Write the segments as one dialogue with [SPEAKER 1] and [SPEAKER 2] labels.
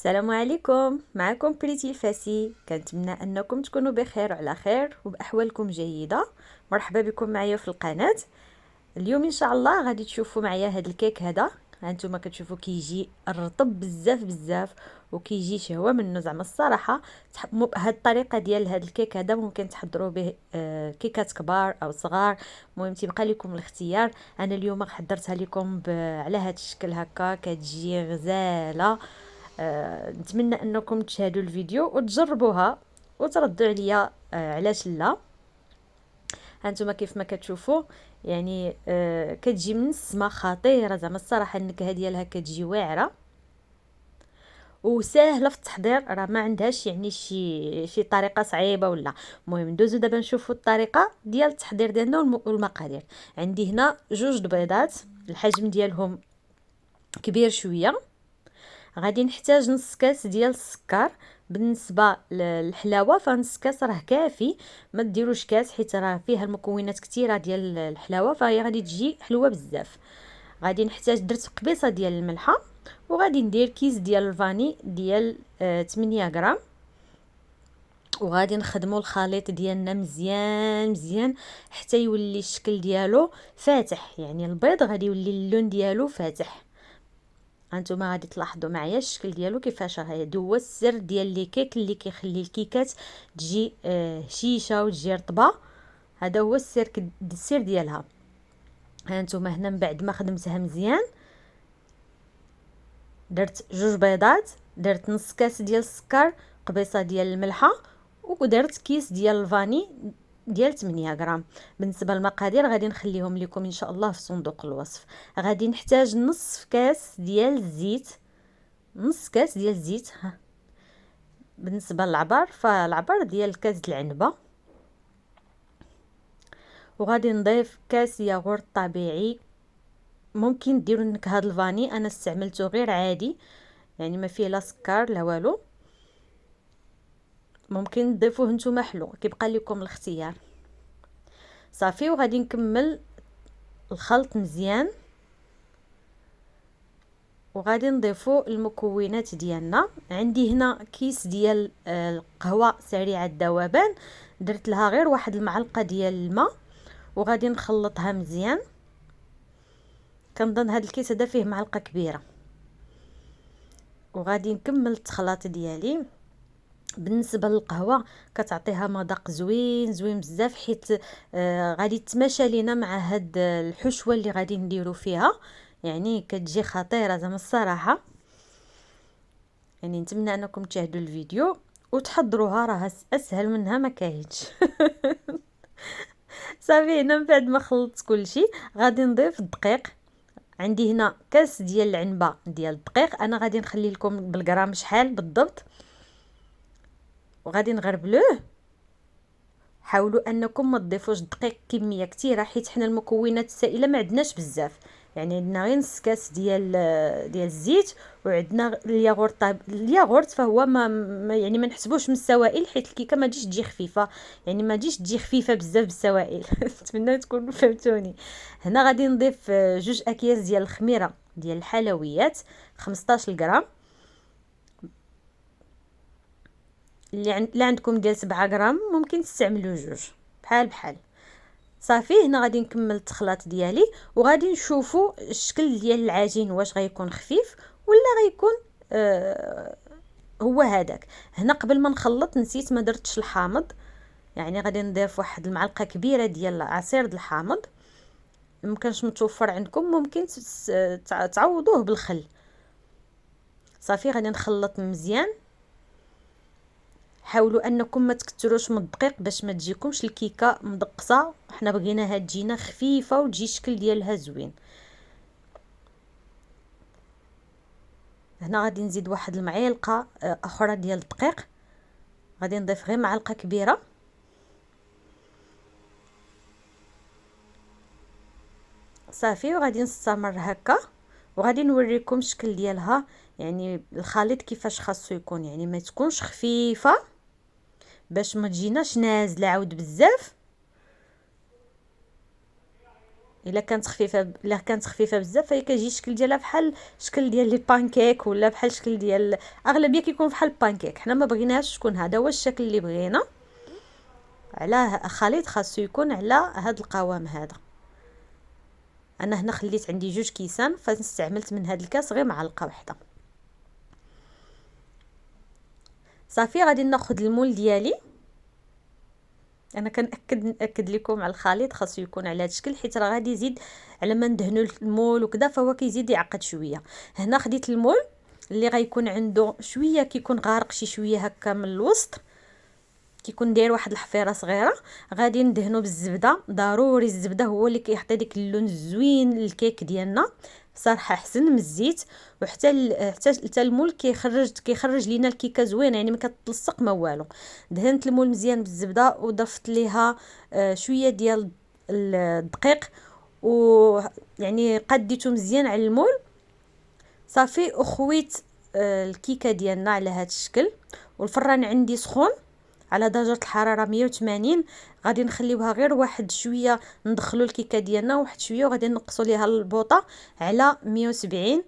[SPEAKER 1] السلام عليكم، معكم بريتي الفاسي. كنتمنى انكم تكونوا بخير وعلى خير وباحوالكم جيده. مرحبا بكم معايا في القناه. اليوم ان شاء الله غادي تشوفوا معايا هذا الكيك هذا. هانتوما كتشوفوا كيجي رطب بزاف بزاف وكيجي شهوه منه زعما الصراحه. هاد الطريقه ديال هاد الكيك هذا ممكن تحضروا به كيكات كبار او صغار. المهم تيبقى لكم الاختيار. انا اليوم حضرتها لكم على هاد الشكل هكا كتجي غزاله. نتمنى انكم تشاهدوا الفيديو وتجربوها وتردوا عليا علاش لا. هانتوما كيف ما كتشوفوا يعني كتجي من السما خطيره زعما الصراحه. النكهه ديالها كتجي واعره وسهله في التحضير، راه ما عندهاش يعني شي طريقه صعيبه ولا. المهم ندوزو دابا نشوفوا الطريقه ديال التحضير ديالنا والمقادير. عندي هنا جوج بيضات، الحجم ديالهم كبير شويه. غادي نحتاج نص كاس ديال السكر. بالنسبه للحلاوه فنص كاس راه كافي، ما ديروش كاس حيت راه فيها المكونات كثيره ديال الحلاوه فهي غادي تجي حلوه بزاف. غادي نحتاج درت قبيصه ديال الملحه، وغادي ندير كيس ديال الفاني ديال 8 غرام. وغادي نخدموا الخليط ديالنا مزيان مزيان حتى يولي الشكل ديالو فاتح، يعني البيض غادي يولي اللون ديالو فاتح. هانتوما غادي تلاحظوا معايا الشكل ديالو كيفاش راه. هذا هو السر ديال لي كيك اللي كيخلي الكيكات تجي هشيشه وتجي رطبه. هذا هو السر ديالها. هانتوما هنا من بعد ما خدمتها مزيان درت جوج بيضات، درت نص كاس ديال السكر، قبيصه ديال الملحه، ودرت كيس ديال الفاني ديال 8 غرام. بالنسبه للمقادير غادي نخليهم لكم ان شاء الله في صندوق الوصف. غادي نحتاج نصف كاس ديال الزيت، نص كاس ديال الزيت. بالنسبه للعبار فالعبار ديال كاس العنبه. وغادي نضيف كاس ياغورت طبيعي. ممكن ديروا النكهه الفاني، انا استعملته غير عادي يعني ما فيه لا سكر لا والو. ممكن تضيفوه نتوما حلو، كيبقى لكم الاختيار. صافي وغادي نكمل الخلط مزيان. وغادي نضيفوا المكونات ديالنا. عندي هنا كيس ديال القهوه سريعه الذوبان، درت لها غير واحد المعلقه ديال الماء وغادي نخلطها مزيان. كنظن هذا الكيس هذا فيه معلقه كبيره. وغادي نكمل التخلاط ديالي. بالنسبه للقهوه كتعطيها مذاق زوين زوين بزاف، حيت غادي تماشى لينا مع هاد الحشوه اللي غادي نديرو فيها، يعني كتجي خطيره زعما الصراحه. يعني نتمنى انكم تشاهدوا الفيديو وتحضروها، راه اسهل منها ما كاينش. صافي هنا من بعد ما خلطت كلشي غادي نضيف الدقيق. عندي هنا كاس ديال العنبه ديال الدقيق، انا غادي نخلي لكم بالغرام شحال بالضبط. وغادي نغربلوه. حاولوا انكم ما تضيفوش الدقيق كميه كثيره حيت حنا المكونات السائله ما عندناش بزاف، يعني عندنا غير نص كاس ديال الزيت، وعندنا الياغورت فهو يعني ما نحسبوش من السوائل حيت الكيكه ما تجيش تجي خفيفه، يعني ما تجيش تجي خفيفه بزاف بالسوائل. نتمنى تكونوا فهمتوني. هنا غادي نضيف جوج اكياس ديال الخميره ديال الحلويات 15 غرام. اللي عندكم ديال 7 غرام ممكن تستعملوا جوج بحال بحال. صافي هنا غادي نكمل التخلاط ديالي وغادي نشوفوا الشكل ديال العجين واش غيكون خفيف ولا غيكون هو هذاك. هنا قبل ما نخلط نسيت ما درتش الحامض، يعني غادي نضيف واحد المعلقه كبيره ديال عصير الحامض. ممكنش متوفر عندكم ممكن تعوضوه بالخل. صافي غادي نخلط مزيان. حاولوا انكم ما تكثروش من الدقيق باش ما تجيكمش الكيكه مدقصه، حنا بغيناها تجينا خفيفه وتجي الشكل ديالها زوين. هنا غادي نزيد واحد المعلقه اخرى ديال الدقيق. غادي نضيف غير معلقه كبيره. صافي وغادي نستمر هكا وغادي نوريكم الشكل ديالها، يعني الخليط كيفاش خاصو يكون، يعني ما تكونش خفيفه باش ما تجيناش نازله عاود بزاف، الا كانت خفيفه بزاف فهي كيجي الشكل ديالها بحال شكل ديال لي بانكيك، ولا بحال شكل ديال اغلبيه كيكون بحال البانكيك. حنا ما بغيناهاش تكون هذا هو الشكل اللي بغينا. على خليط خاصو يكون على هذا القوام هذا. انا هنا خليت عندي 2 كيسان، فاستعملت من هذا الكاس غير معلقه واحده. صافي غادي ناخذ المول ديالي. انا ناكد لكم على الخليط خاصو يكون على هذا الشكل، حيت راه غادي يزيد على ما ندهنوا المول وكذا فهو كيزيد يعقد شويه. هنا خديت المول اللي غيكون عنده شويه كيكون غارق شي شويه هكا من الوسط، كيكون داير واحد الحفيره صغيره. غادي ندهنوا بالزبده، ضروري الزبده هو اللي كيعطي ديك اللون الزوين للكيك ديالنا بصراحه احسن من الزيت. وحتى حتى المول كيخرج لينا الكيكه زوينه، يعني ما كتلصق ما والو. دهنت المول مزيان بالزبده وضفت ليها شويه ديال الدقيق، ويعني قديته مزيان على المول. صافي وخويت الكيكه ديالنا على هذا الشكل، والفران عندي سخون على درجه الحراره 180. غادي نخليوها غير واحد شويه، ندخلوا الكيكه ديالنا واحد شويه وغادي نقصوا ليها البوطه على 170.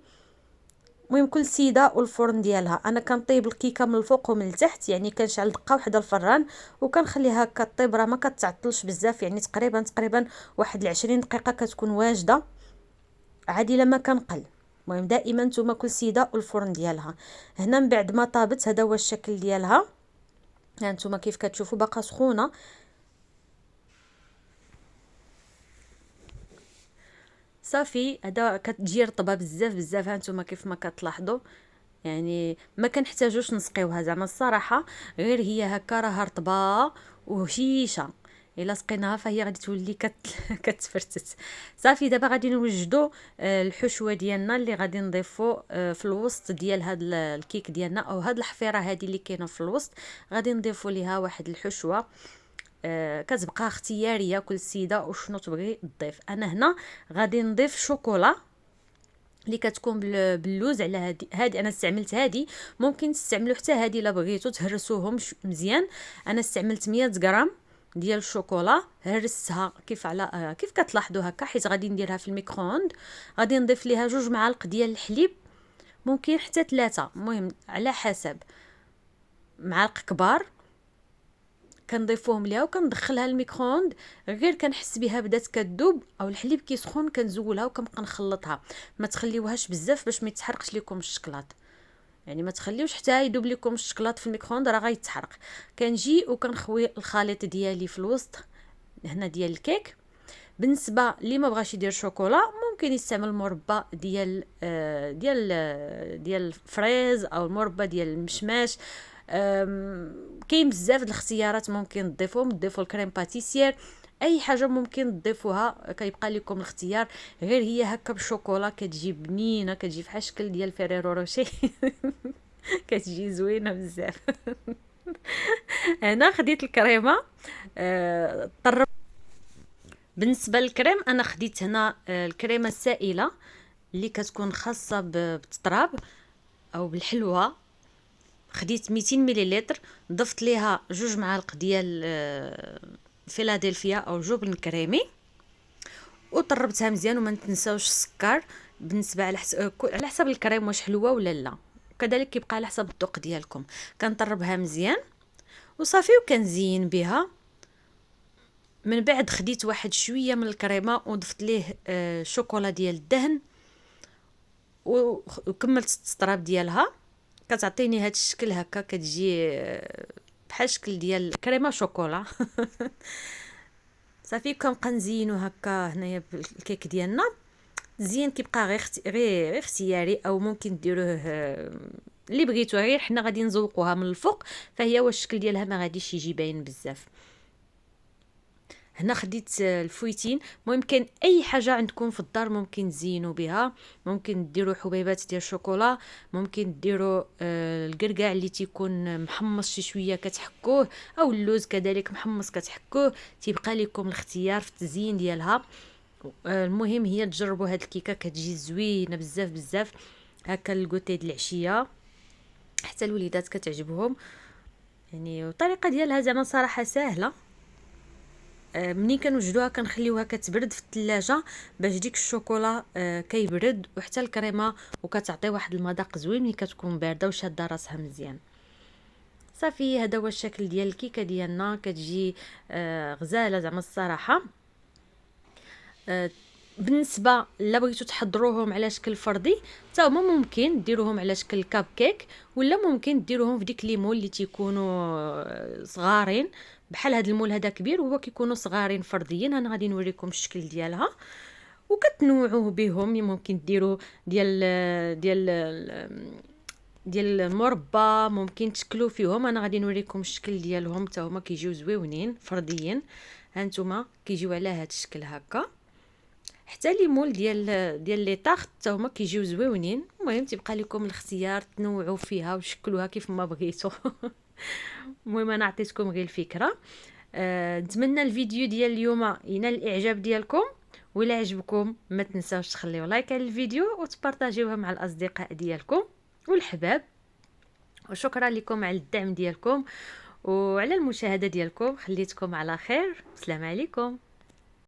[SPEAKER 1] المهم كل سيده والفرن ديالها. انا كنطيب الكيكه من الفوق ومن التحت، يعني كنشعل دقه واحده الفران وكنخليها كطيب، راه ما كتعطلش بزاف، يعني تقريبا واحد 20 دقيقه كتكون واجده عادي لما كنقل. المهم دائما نتوما كل سيده والفرن ديالها. هنا من بعد ما طابت هذا هو الشكل ديالها. ها نتوما كيف كتشوفوا باقا سخونه. صافي هذا كتجي رطبه بزاف. ها نتوما كيف ما كتلاحظوا، يعني ما كنحتاجوش نسقيوها زعما الصراحه، غير هي هكا راها رطبه وهشيشه. الا سقيناها فهي غادي تولي كتفرتت. صافي دابا غادي نوجدوا الحشوه ديالنا اللي غادي نضيفوا في الوسط ديال هاد الكيك ديالنا، او هاد الحفيره هذه اللي كاينه في الوسط. غادي نضيفوا ليها واحد الحشوه كتبقى اختياريه، كل سيده وشنو تبغي تضيف. انا هنا غادي نضيف شوكولا اللي كتكون باللوز. على هادي انا استعملت هادي، ممكن تستعملوا حتى هادي الا بغيتوا تهرسوهم مزيان. انا استعملت 100 غرام ديال الشوكولا، هرستها كيف على كيف كتلاحظوا هكا، حيت غادي نديرها في الميكرووند. غادي نضيف ليها 2 معالق ديال الحليب، ممكن حتى 3، المهم على حسب، معالق كبار كنضيفوهم ليها وكندخلها الميكرووند. غير كنحس بها بدات كذوب او الحليب كيسخن كنزولها وكنبقى نخلطها. ما تخليوهاش بزاف باش ما يتحرقش لكم الشكلاط، يعني ما تخليوش حتى يذوب لكم الشكلاط في الميكرووند راه غيتحرق. كنجي وكنخوي الخليط ديالي في الوسط هنا ديال الكيك. بالنسبه اللي ما بغاش يدير شوكولا ممكن يستعمل مربى ديال الفريز او المربى ديال المشماش. كاين بزاف د الاختيارات ممكن تضيفوا الكريم باتيسير، اي حاجه ممكن تضيفوها، كيبقى لكم الاختيار. غير هي هكا بالشوكولا كتجي بنينه، كتجي بحال شكل ديال فيريرو روشي كتجي زوينه بزاف انا خديت الكريمه طرب. بالنسبه للكريم انا خديت هنا الكريمه السائله اللي كتكون خاصه بالتطراب او بالحلوه. خديت 200 مليلتر، ضفت ليها 2 معالق ديال فيلادلفيا او جبن كريمي، وطربتها مزيان. وما تنساوش السكر بالنسبه على حسب الكريم واش حلوه ولا لا، كذلك كيبقى على حسب الذوق ديالكم. كنطربها مزيان وصافي وكنزين بها. من بعد خديت واحد شويه من الكريمه وضفت ليه شوكولا ديال الدهن وكملت التطراب ديالها. كتعطيني هذا الشكل هكا، كتجي بحال شكل ديال كريمه شوكولا صافي كنبقى نزينو هكا هنايا بالكيك ديالنا. زين كيبقى غير اختياري، او ممكن ديروه اللي بغيتو. غير حنا غادي نزوقوها من الفوق، فهي واش الشكل ديالها ما غاديش يجي باين بزاف. هنا خديت الفويتين. المهم كاين اي حاجه عندكم في الدار ممكن تزينوا بها، ممكن ديروا حبيبات ديال الشوكولا، ممكن ديروا القرقاع اللي تيكون محمص شي شويه كتحكوه، او اللوز كذلك محمص كتحكوه. تيبقى لكم الاختيار في التزيين ديالها. المهم هي تجربوا هاد الكيكه كتجي زوينه بزاف هكا الكوتي د العشيه، حتى الوليدات كتعجبهم يعني. والطريقه ديالها زعما صراحه سهله. منين كنوجدوها كنخليوها كتبرد في الثلاجه باش ديك الشوكولا كيبرد، وحتى الكريمه وكتعطي واحد المذاق زوين ملي كتكون بارده وشاده راسها مزيان. صافي هذا هو الشكل ديال الكيكه ديالنا، كتجي غزاله زعما الصراحه. بالنسبه لا بغيتو تحضروهم على شكل فردي حتى هما ممكن ديروهم على شكل كاب كيك، ولا ممكن ديروهم في ديك لي مول اللي تيكونوا صغارين بحال هذا المول هذا كبير وهو كيكونوا صغارين فرديين. انا غادي نوريكم الشكل ديالها وكتنوعوه بهم. ممكن ديروا ديال المربى، ممكن تشكلوا فيهم. انا غادي نوريكم الشكل ديالهم حتى هما كيجيو زويونين فرديين. هانتوما كيجيو على هذا الشكل هكا. حتى لي مول ديال لي طاخت حتى هما كيجيو زويونين. المهم تيبقى لكم الاختيار تنوعوا فيها وشكلوها كيف ما بغيتوا. المهم انا عطيتكم غير الفكره. نتمنى الفيديو ديال اليوم ينال الاعجاب ديالكم، ولا عجبكم ما تنساوش تخليو لايك على الفيديو وتبارطاجيوها مع الاصدقاء ديالكم والحباب. وشكرا لكم على الدعم ديالكم وعلى المشاهده ديالكم. خليتكم على خير. السلام عليكم.